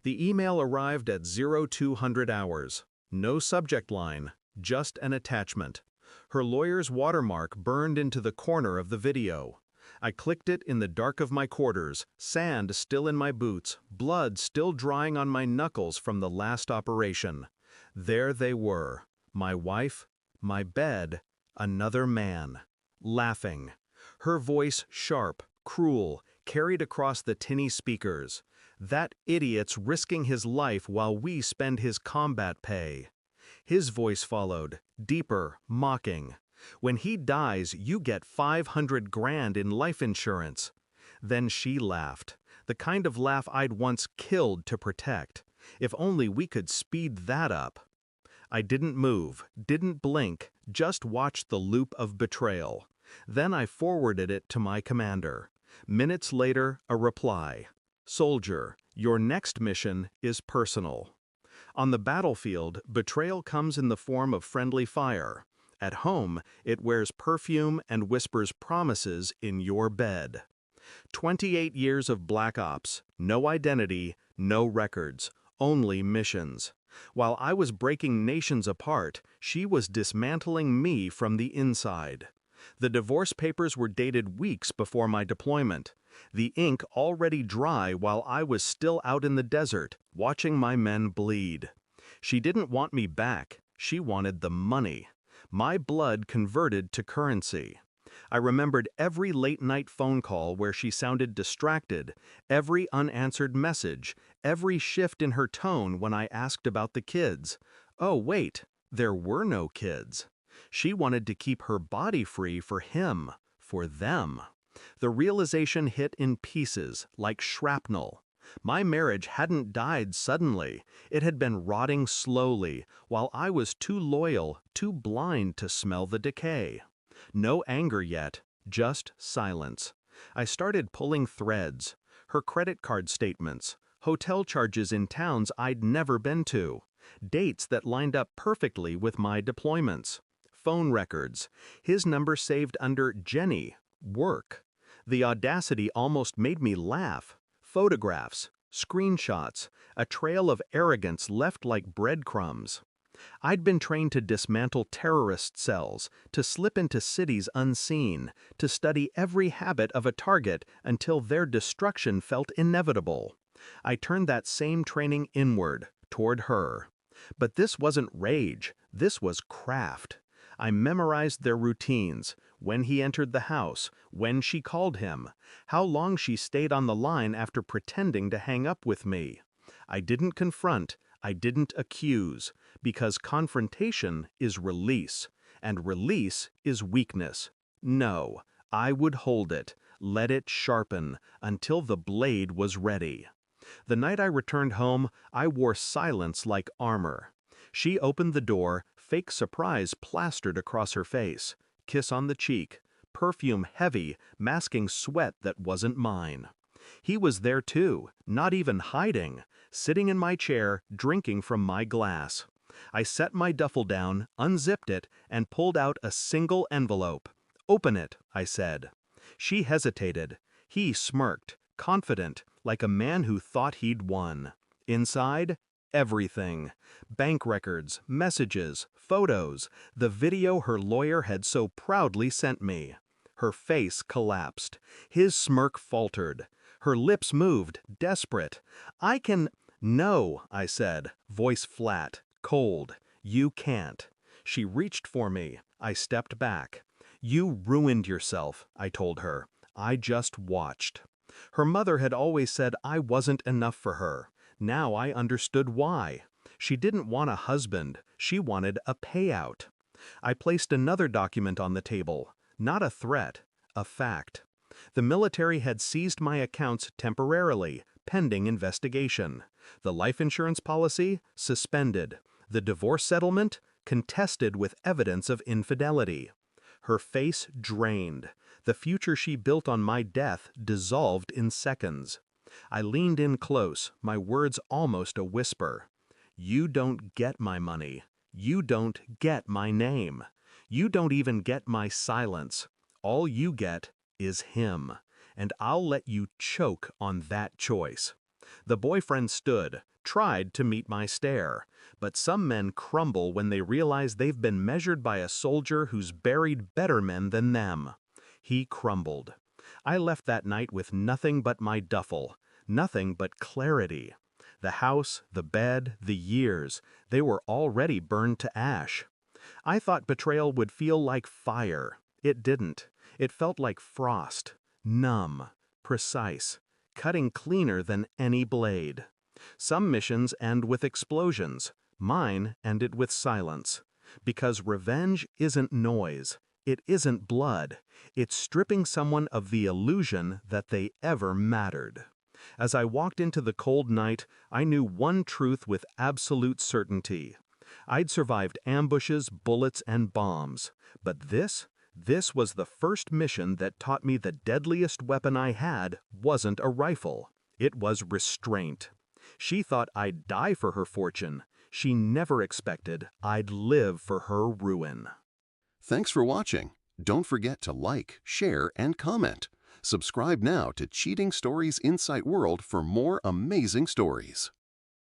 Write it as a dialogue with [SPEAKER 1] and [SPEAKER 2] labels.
[SPEAKER 1] The email arrived at 0200 hours. No subject line, just an attachment. Her lawyer's watermark burned into the corner of the video. I clicked it in the dark of my quarters, sand still in my boots, blood still drying on my knuckles from the last operation. There they were, my wife, my bed, another man, laughing. Her voice sharp, cruel, carried across the tinny speakers. That idiot's risking his life while we spend his combat pay. His voice followed, deeper, mocking. When he dies, you get 500 grand in life insurance. Then she laughed, the kind of laugh I'd once killed to protect. If only we could speed that up. I didn't move, didn't blink, just watched the loop of betrayal. Then I forwarded it to my commander. Minutes later, a reply. Soldier, your next mission is personal. On the battlefield, betrayal comes in the form of friendly fire. At home, it wears perfume and whispers promises in your bed. 28 years of black ops, no identity, no records, only missions. While I was breaking nations apart, she was dismantling me from the inside. The divorce papers were dated weeks before my deployment. The ink already dry while I was still out in the desert, watching my men bleed. She didn't want me back, she wanted the money. My blood converted to currency. I remembered every late-night phone call where she sounded distracted, every unanswered message, every shift in her tone when I asked about the kids. Oh wait, there were no kids. She wanted to keep her body free for him, for them. The realization hit in pieces, like shrapnel. My marriage hadn't died suddenly. It had been rotting slowly, while I was too loyal, too blind to smell the decay. No anger yet, just silence. I started pulling threads. Her credit card statements, hotel charges in towns I'd never been to, dates that lined up perfectly with my deployments. Phone records, his number saved under Jenny, work. The audacity almost made me laugh. Photographs, screenshots, a trail of arrogance left like breadcrumbs. I'd been trained to dismantle terrorist cells, to slip into cities unseen, to study every habit of a target until their destruction felt inevitable. I turned that same training inward, toward her. But this wasn't rage, this was craft. I memorized their routines, when he entered the house, when she called him, how long she stayed on the line after pretending to hang up with me. I didn't confront, I didn't accuse, because confrontation is release, and release is weakness. No, I would hold it, let it sharpen, until the blade was ready. The night I returned home, I wore silence like armor. She opened the door, fake surprise plastered across her face, kiss on the cheek, perfume heavy, masking sweat that wasn't mine. He was there too, not even hiding, sitting in my chair, drinking from my glass. I set my duffel down, unzipped it, and pulled out a single envelope. "Open it," I said. She hesitated. He smirked, confident, like a man who thought he'd won. Inside, everything. Bank records, messages, photos, the video her lawyer had so proudly sent me. Her face collapsed. His smirk faltered. Her lips moved, desperate. "No," I said, voice flat, cold. "You can't." She reached for me. I stepped back. "You ruined yourself," I told her. I just watched. Her mother had always said I wasn't enough for her. Now I understood why. She didn't want a husband, she wanted a payout. I placed another document on the table, not a threat, a fact. The military had seized my accounts temporarily, pending investigation. The life insurance policy, suspended. The divorce settlement, contested with evidence of infidelity. Her face drained. The future she built on my death dissolved in seconds. I leaned in close, my words almost a whisper. "You don't get my money. You don't get my name. You don't even get my silence. All you get is him. And I'll let you choke on that choice." The boyfriend stood, tried to meet my stare. But some men crumble when they realize they've been measured by a soldier who's buried better men than them. He crumbled. I left that night with nothing but my duffel, nothing but clarity. The house, the bed, the years, they were already burned to ash. I thought betrayal would feel like fire. It didn't. It felt like frost, numb, precise, cutting cleaner than any blade. Some missions end with explosions. Mine ended with silence. Because revenge isn't noise. It isn't blood. It's stripping someone of the illusion that they ever mattered. As I walked into the cold night, I knew one truth with absolute certainty. I'd survived ambushes, bullets, and bombs. But this was the first mission that taught me the deadliest weapon I had wasn't a rifle. It was restraint. She thought I'd die for her fortune. She never expected I'd live for her ruin.
[SPEAKER 2] Thanks for watching. Don't forget to like, share, and comment. Subscribe now to Cheating Stories Insight World for more amazing stories.